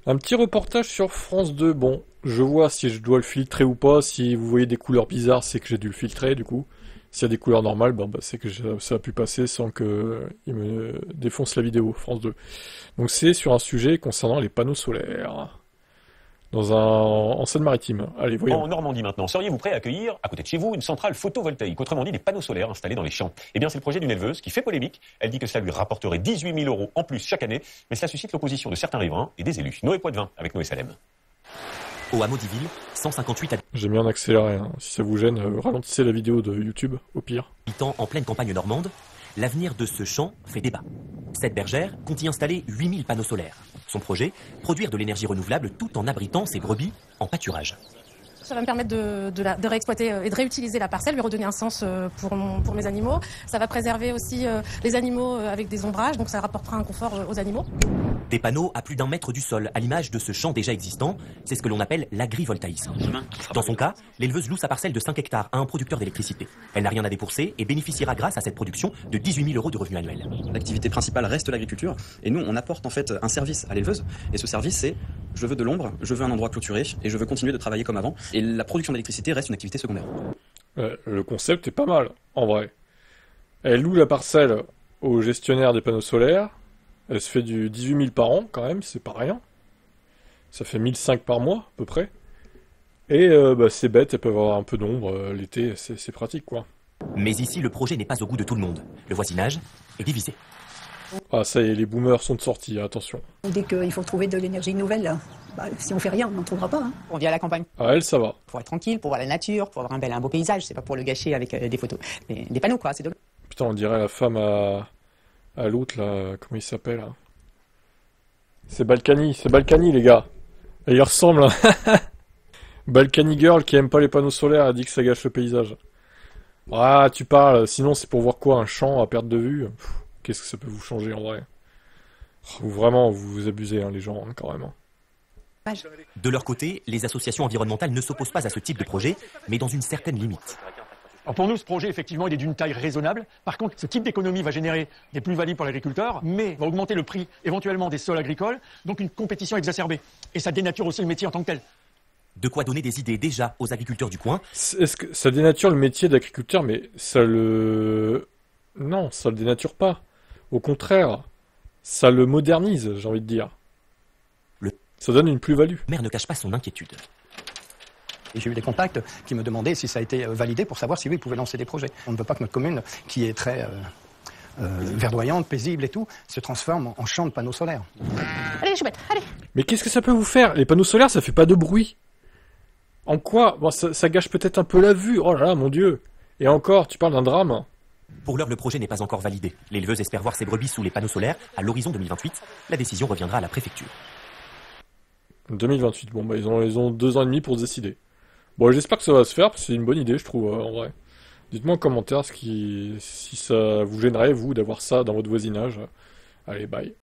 Un petit reportage sur France 2. Bon, je vois si je dois le filtrer ou pas. Si vous voyez des couleurs bizarres, c'est que j'ai dû le filtrer, du coup. S'il y a des couleurs normales, bon, bah, c'est que ça a pu passer sans que il me défonce la vidéo, France 2. Donc c'est sur un sujet concernant les panneaux solaires. En Seine-Maritime. Allez, voyons. En Normandie maintenant, seriez-vous prêt à accueillir, à côté de chez vous, une centrale photovoltaïque, autrement dit des panneaux solaires installés dans les champs? Eh bien, c'est le projet d'une éleveuse qui fait polémique. Elle dit que cela lui rapporterait 18 000 euros en plus chaque année, mais cela suscite l'opposition de certains riverains et des élus. Noé Poitvin avec Noé Salem. Au hameau d'Iville, 158 J'ai mis en accéléré, hein. Si ça vous gêne, ralentissez la vidéo de YouTube, au pire. habitants en pleine campagne normande, l'avenir de ce champ fait débat. Cette bergère compte y installer 8000 panneaux solaires. Son projet, produire de l'énergie renouvelable tout en abritant ses brebis en pâturage. Ça va me permettre de réexploiter et de réutiliser la parcelle, lui redonner un sens pour mes animaux. Ça va préserver aussi les animaux avec des ombrages, donc ça rapportera un confort aux animaux. Des panneaux à plus d'1 mètre du sol, à l'image de ce champ déjà existant, c'est ce que l'on appelle l'agrivoltaïsme. Dans son cas, l'éleveuse loue sa parcelle de 5 hectares à un producteur d'électricité. Elle n'a rien à débourser et bénéficiera grâce à cette production de 18 000 euros de revenus annuels. L'activité principale reste l'agriculture et nous on apporte en fait un service à l'éleveuse et ce service c'est je veux de l'ombre, je veux un endroit clôturé et je veux continuer de travailler comme avant et la production d'électricité reste une activité secondaire. Le concept est pas mal, en vrai. Elle loue la parcelle au gestionnaire des panneaux solaires. Elle se fait du 18 000 par an, quand même, c'est pas rien. Ça fait 1 500 par mois, à peu près. Et bah, c'est bête, elle peut avoir un peu d'ombre l'été, c'est pratique, quoi. Mais ici, le projet n'est pas au goût de tout le monde. Le voisinage est divisé. Ah, ça y est, les boomers sont de sortie, attention. Dès qu'il faut trouver de l'énergie nouvelle, bah, si on fait rien, on n'en trouvera pas. Hein. On vit à la campagne Ah, elle, ça va. pour être tranquille, pour voir la nature, pour avoir un beau paysage. C'est pas pour le gâcher avec des photos, des panneaux quoi. C'est de... Putain, on dirait la femme à l'autre, là, comment il s'appelle, là. C'est Balkany, les gars. Elle y ressemble, hein. Balkany Girl qui aime pas les panneaux solaires, a dit que ça gâche le paysage. Ah, tu parles, sinon c'est pour voir quoi, un champ à perte de vue? Pff, qu'est-ce que ça peut vous changer en vrai? Oh, vraiment, vous abusez, hein, les gens, hein, quand même. De leur côté, les associations environnementales ne s'opposent pas à ce type de projet, mais dans une certaine limite. Alors pour nous, ce projet, effectivement, il est d'une taille raisonnable. Par contre, ce type d'économie va générer des plus-values pour l'agriculteur, mais va augmenter le prix éventuellement des sols agricoles, donc une compétition exacerbée. Et ça dénature aussi le métier en tant que tel. De quoi donner des idées déjà aux agriculteurs du coin. Est-ce que ça dénature le métier d'agriculteur, mais ça le... Non, ça le dénature pas. Au contraire, ça le modernise, j'ai envie de dire. Ça donne une plus-value. Le maire ne cache pas son inquiétude. Et j'ai eu des contacts qui me demandaient si ça a été validé pour savoir si oui, ils pouvaient lancer des projets. On ne veut pas que notre commune, qui est très verdoyante, paisible et tout, se transforme en champ de panneaux solaires. Allez, Choubette, allez. Mais qu'est-ce que ça peut vous faire? Les panneaux solaires, ça fait pas de bruit. En quoi? Bon, ça gâche peut-être un peu la vue. Oh là là, mon Dieu. Et encore, tu parles d'un drame. Pour l'heure, le projet n'est pas encore validé. L'éleveuse espère voir ses brebis sous les panneaux solaires à l'horizon 2028. La décision reviendra à la préfecture. 2028, bon bah ils ont 2 ans et demi pour se décider. Bon, j'espère que ça va se faire, parce que c'est une bonne idée, je trouve, en vrai. Dites-moi en commentaire si ça vous gênerait, vous, d'avoir ça dans votre voisinage. Allez, bye.